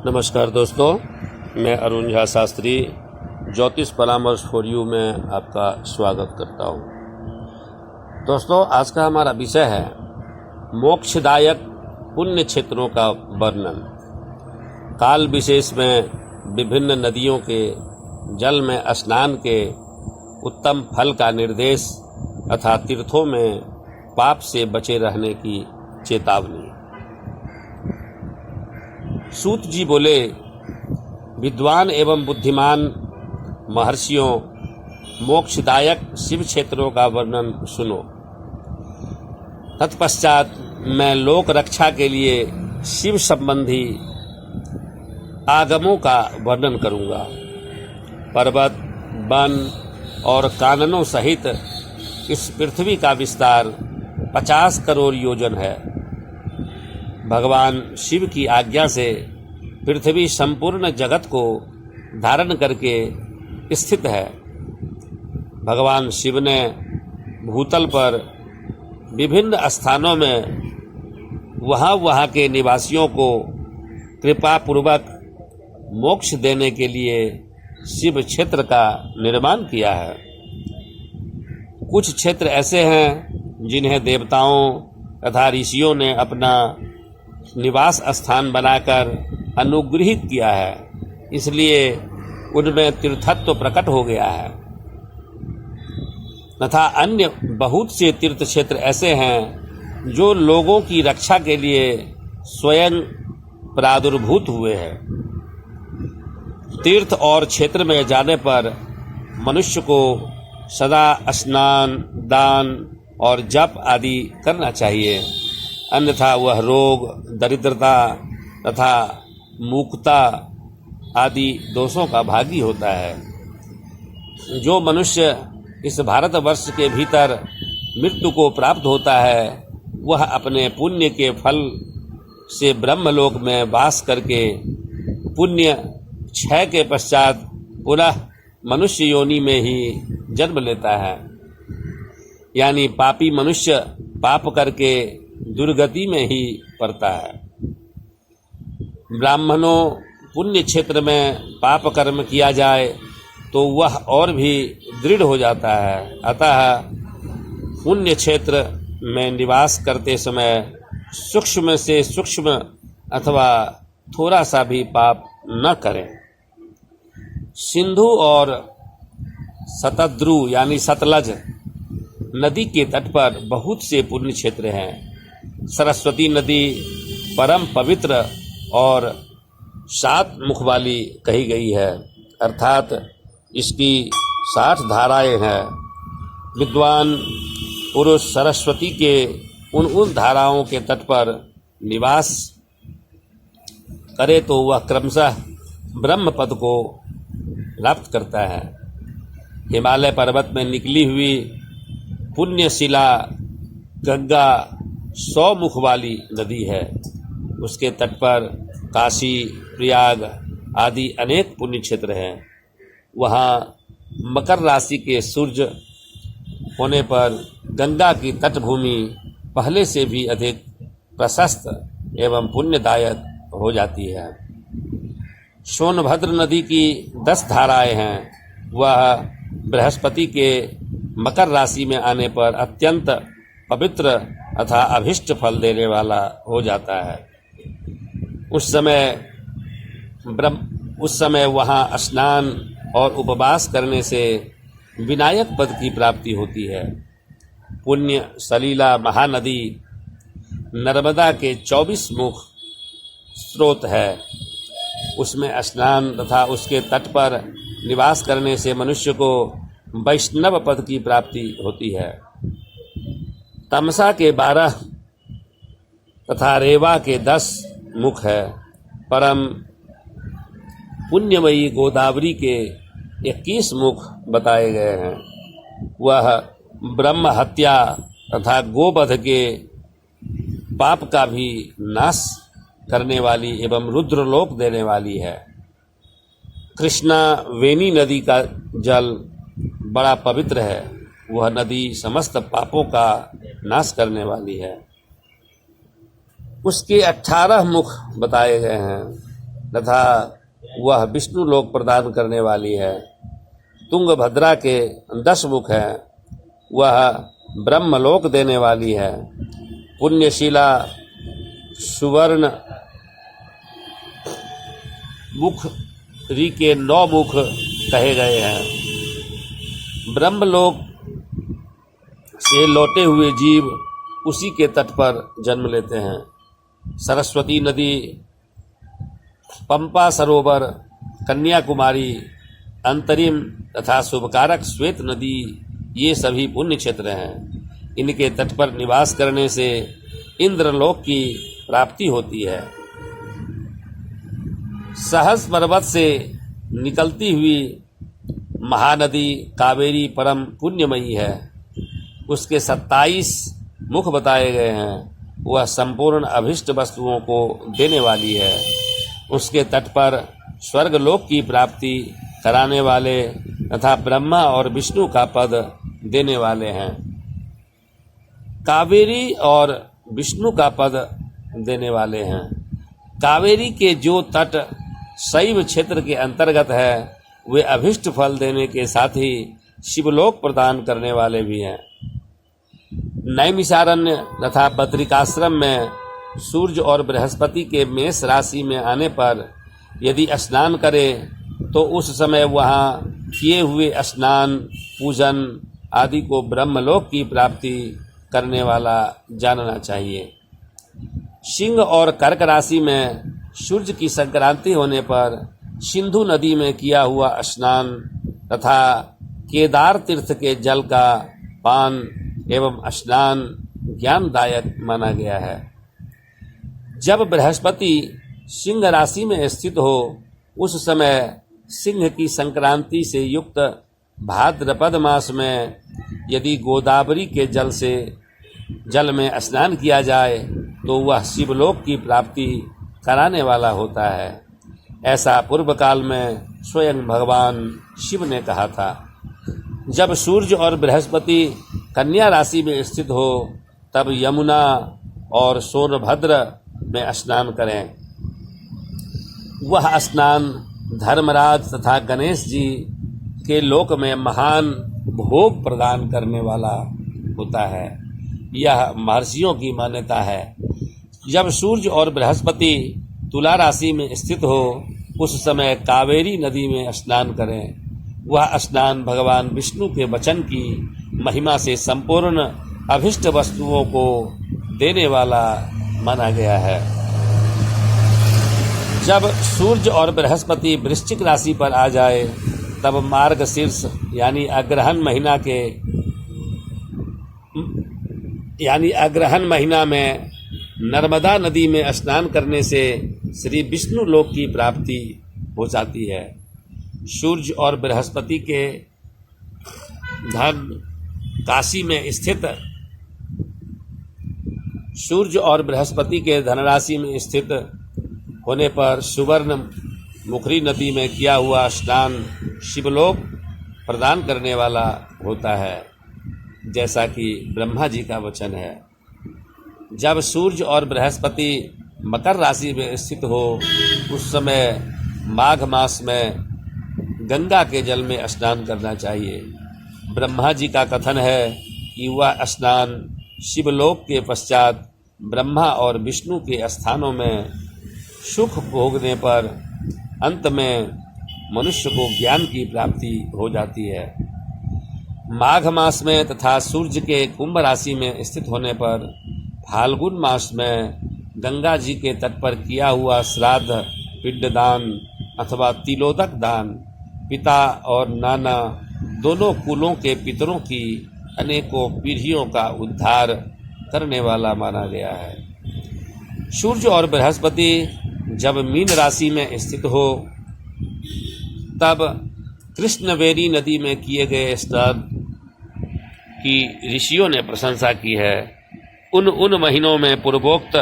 नमस्कार दोस्तों, मैं अरुण झा शास्त्री ज्योतिष परामर्श फॉर यू में आपका स्वागत करता हूँ। दोस्तों, आज का हमारा विषय है मोक्षदायक पुण्य क्षेत्रों का वर्णन। काल विशेष में विभिन्न नदियों के जल में स्नान के उत्तम फल का निर्देश तथा तीर्थों में पाप से बचे रहने की चेतावनी। सूत जी बोले, विद्वान एवं बुद्धिमान महर्षियों, मोक्षदायक शिव क्षेत्रों का वर्णन सुनो। तत्पश्चात मैं लोक रक्षा के लिए शिव संबंधी आगमों का वर्णन करूंगा। पर्वत, वन और काननों सहित इस पृथ्वी का विस्तार 50 करोड़ योजन है। भगवान शिव की आज्ञा से पृथ्वी संपूर्ण जगत को धारण करके स्थित है। भगवान शिव ने भूतल पर विभिन्न स्थानों में वहाँ के निवासियों को कृपा पूर्वक मोक्ष देने के लिए शिव क्षेत्र का निर्माण किया है। कुछ क्षेत्र ऐसे हैं जिन्हें देवताओं तथा ऋषियों ने अपना निवास स्थान बनाकर अनुग्रहित किया है, इसलिए उनमें तीर्थत्व प्रकट हो गया है। तथा अन्य बहुत से तीर्थ क्षेत्र ऐसे हैं जो लोगों की रक्षा के लिए स्वयं प्रादुर्भूत हुए हैं। तीर्थ और क्षेत्र में जाने पर मनुष्य को सदा स्नान, दान और जप आदि करना चाहिए, अन्यथा वह रोग, दरिद्रता तथा मूकता आदि दोषों का भागी होता है। जो मनुष्य इस भारतवर्ष के भीतर मृत्यु को प्राप्त होता है, वह अपने पुण्य के फल से ब्रह्मलोक में वास करके पुण्य क्षय के पश्चात पुनः मनुष्य योनि में ही जन्म लेता है। यानी पापी मनुष्य पाप करके दुर्गति में ही पड़ता है। ब्राह्मणों पुण्य क्षेत्र में पाप कर्म किया जाए तो वह और भी दृढ़ हो जाता है। अतः पुण्य क्षेत्र में निवास करते समय सूक्ष्म से सूक्ष्म अथवा थोड़ा सा भी पाप न करें। सिंधु और शतद्रु यानी सतलज नदी के तट पर बहुत से पुण्य क्षेत्र हैं। सरस्वती नदी परम पवित्र और 7 मुख वाली कही गई है, अर्थात इसकी 60 धाराएं हैं। विद्वान पुरुष सरस्वती के उन धाराओं के तट पर निवास करे तो वह क्रमशः ब्रह्म पद को प्राप्त करता है। हिमालय पर्वत में निकली हुई पुण्यशिला गंगा 100 मुख वाली नदी है। उसके तट पर काशी, प्रयाग आदि अनेक पुण्य क्षेत्र हैं। वहाँ मकर राशि के सूर्य होने पर गंगा की तटभूमि पहले से भी अधिक प्रशस्त एवं पुण्यदायक हो जाती है। सोनभद्र नदी की 10 धाराएं हैं। वह बृहस्पति के मकर राशि में आने पर अत्यंत पवित्र तथा अभिष्ट फल देने वाला हो जाता है। उस समय वहाँ स्नान और उपवास करने से विनायक पद की प्राप्ति होती है। पुण्य सलीला महानदी नर्मदा के 24 मुख स्रोत है। उसमें स्नान तथा उसके तट पर निवास करने से मनुष्य को वैष्णव पद की प्राप्ति होती है। तमसा के 12 तथा रेवा के 10 मुख है। परम पुण्यमयी गोदावरी के 21 मुख बताए गए हैं। वह ब्रह्म हत्या तथा गोवध के पाप का भी नाश करने वाली एवं रुद्रलोक देने वाली है। कृष्णा वेणी नदी का जल बड़ा पवित्र है। वह नदी समस्त पापों का नाश करने वाली है। उसके 18 मुख बताए गए हैं तथा वह विष्णु लोक प्रदान करने वाली है। तुंगभद्रा के 10 मुख है, वह ब्रह्मलोक देने वाली है। पुण्यशीला सुवर्ण मुख री के 9 मुख कहे गए हैं। ब्रह्मलोक से लौटे हुए जीव उसी के तट पर जन्म लेते हैं। सरस्वती नदी, पंपा सरोवर, कन्याकुमारी, अंतरिम तथा शुभकारक श्वेत नदी, ये सभी पुण्य क्षेत्र हैं। इनके तट पर निवास करने से इंद्रलोक की प्राप्ति होती है। सहस पर्वत से निकलती हुई महानदी कावेरी परम पुण्यमयी है। उसके 27 मुख बताए गए हैं। वह संपूर्ण अभिष्ट वस्तुओं को देने वाली है। उसके तट पर स्वर्गलोक की प्राप्ति कराने वाले तथा ब्रह्मा और विष्णु का पद देने वाले हैं। कावेरी और विष्णु का पद देने वाले हैं। कावेरी के जो तट शैव क्षेत्र के अंतर्गत है, वे अभिष्ट फल देने के साथ ही शिवलोक प्रदान करने वाले भी हैं। नैमिषारण्य तथा बद्रिकाश्रम में सूर्य और बृहस्पति के मेष राशि में आने पर यदि स्नान करे तो उस समय वहाँ किए हुए स्नान, पूजन आदि को ब्रह्मलोक की प्राप्ति करने वाला जानना चाहिए। सिंह और कर्क राशि में सूर्य की संक्रांति होने पर सिंधु नदी में किया हुआ स्नान तथा केदार तीर्थ के जल का पान एवं स्नान ज्ञानदायक माना गया है। जब बृहस्पति सिंह राशि में स्थित हो उस समय सिंह की संक्रांति से युक्त भाद्रपद मास में यदि गोदावरी के जल में स्नान किया जाए तो वह शिवलोक की प्राप्ति कराने वाला होता है। ऐसा पूर्व काल में स्वयं भगवान शिव ने कहा था। जब सूर्य और बृहस्पति कन्या राशि में स्थित हो तब यमुना और सोनभद्र में स्नान करें। वह स्नान धर्मराज तथा गणेश जी के लोक में महान भोग प्रदान करने वाला होता है। यह महर्षियों की मान्यता है। जब सूर्य और बृहस्पति तुला राशि में स्थित हो उस समय कावेरी नदी में स्नान करें। वह स्नान भगवान विष्णु के वचन की महिमा से संपूर्ण अभिष्ट वस्तुओं को देने वाला माना गया है। जब सूर्य और बृहस्पति वृश्चिक राशि पर आ जाए तब मार्गशीर्ष यानी अग्रहण महीना में नर्मदा नदी में स्नान करने से श्री विष्णु लोक की प्राप्ति हो जाती है। सूर्य और बृहस्पति के धनराशि में स्थित होने पर सुवर्ण मुखरी नदी में किया हुआ स्नान शिवलोक प्रदान करने वाला होता है, जैसा कि ब्रह्मा जी का वचन है। जब सूर्य और बृहस्पति मकर राशि में स्थित हो उस समय माघ मास में गंगा के जल में स्नान करना चाहिए। ब्रह्मा जी का कथन है कि वह स्नान शिवलोक के पश्चात ब्रह्मा और विष्णु के स्थानों में सुख भोगने पर अंत में मनुष्य को ज्ञान की प्राप्ति हो जाती है। माघ मास में तथा सूर्य के कुंभ राशि में स्थित होने पर फाल्गुन मास में गंगा जी के तट पर किया हुआ श्राद्ध, पिंडदान अथवा तिलोदक दान पिता और नाना दोनों कुलों के पितरों की अनेकों पीढ़ियों का उद्धार करने वाला माना गया है। सूर्य और बृहस्पति जब मीन राशि में स्थित हो तब कृष्णवेरी नदी में किए गए स्नान की ऋषियों ने प्रशंसा की है। उन महीनों में पूर्वोक्त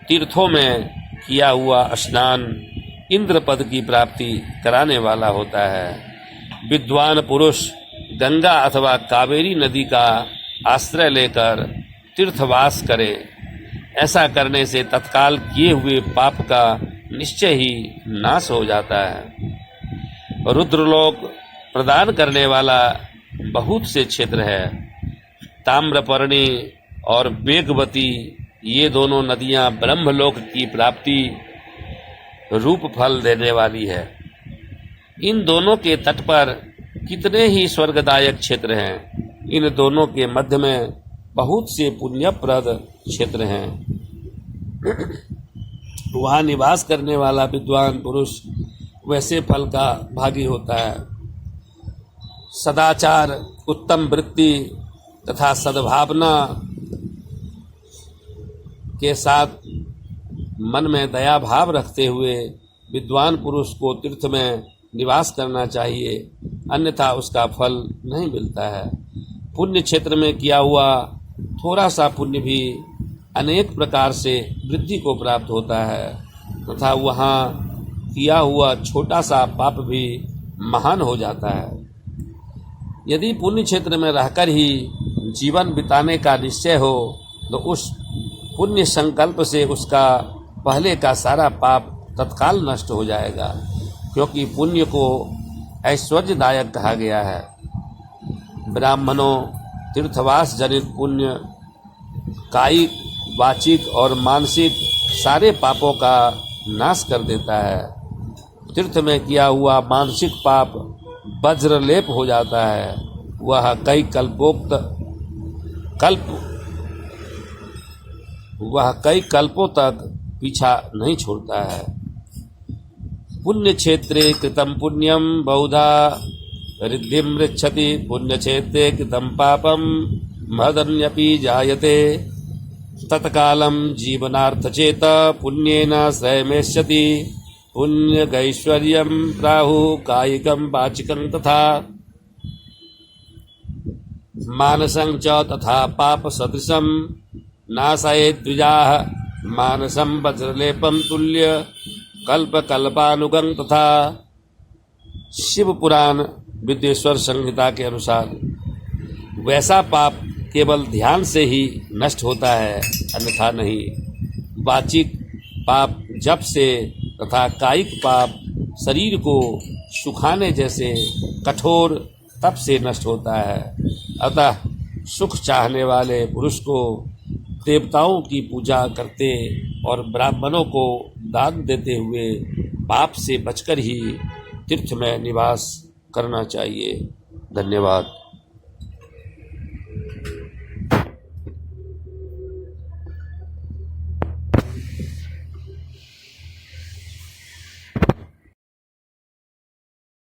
तीर्थों में किया हुआ स्नान इंद्र पद की प्राप्ति कराने वाला होता है। विद्वान पुरुष गंगा अथवा कावेरी नदी का आश्रय लेकर तीर्थवास करे। ऐसा करने से तत्काल किए हुए पाप का निश्चय ही नाश हो जाता है। रुद्रलोक प्रदान करने वाला बहुत से क्षेत्र है। ताम्रपर्णी और वेगवती ये दोनों नदियां ब्रह्मलोक की प्राप्ति रूप फल देने वाली है। इन दोनों के तट पर कितने ही स्वर्गदायक क्षेत्र हैं। इन दोनों के मध्य में बहुत से पुण्यप्रद क्षेत्र हैं। वहाँ निवास करने वाला विद्वान पुरुष वैसे फल का भागी होता है। सदाचार, उत्तम वृत्ति तथा सद्भावना के साथ मन में दया भाव रखते हुए विद्वान पुरुष को तीर्थ में निवास करना चाहिए, अन्यथा उसका फल नहीं मिलता है। पुण्य क्षेत्र में किया हुआ थोड़ा सा पुण्य भी अनेक प्रकार से वृद्धि को प्राप्त होता है तथा वहाँ किया हुआ छोटा सा पाप भी महान हो जाता है। यदि पुण्य क्षेत्र में रहकर ही जीवन बिताने का निश्चय हो तो उस पुण्य संकल्प से उसका पहले का सारा पाप तत्काल नष्ट हो जाएगा, क्योंकि पुण्य को ऐश्वर्यदायक कहा गया है। ब्राह्मणों तीर्थवास जनित पुण्य कायिक, वाचिक और मानसिक सारे पापों का नाश कर देता है। तीर्थ में किया हुआ मानसिक पाप वज्रलेप हो जाता है। वह कई कल्पों तक पीछा नहीं छोड़ता है। पुण्य क्षेत्रे कृतम पुण्यम बहुधा रिद्धिम ऋच्छति, पुण्य क्षेत्रे कृतम पापम महदन्यपि जायते, तत्कालम जीवनार्थ चेत पुण्येन श्रयमेष्यति, पुण्यगैश्वर्यं प्राहु कायिकं वाचिकं तथा मानसं च तथा पाप सदृशं नाशयेत् द्विजाः, मानसं वज्रलेपं तुल्य कल्पकल्पानुगं तथा। शिव पुराण विद्येश्वर संहिता के अनुसार वैसा पाप केवल ध्यान से ही नष्ट होता है, अन्यथा नहीं। वाचिक पाप जप से तथा कायिक पाप शरीर को सुखाने जैसे कठोर तप से नष्ट होता है। अतः सुख चाहने वाले पुरुष को देवताओं की पूजा करते और ब्राह्मणों को दान देते हुए पाप से बचकर ही तीर्थ में निवास करना चाहिए। धन्यवाद।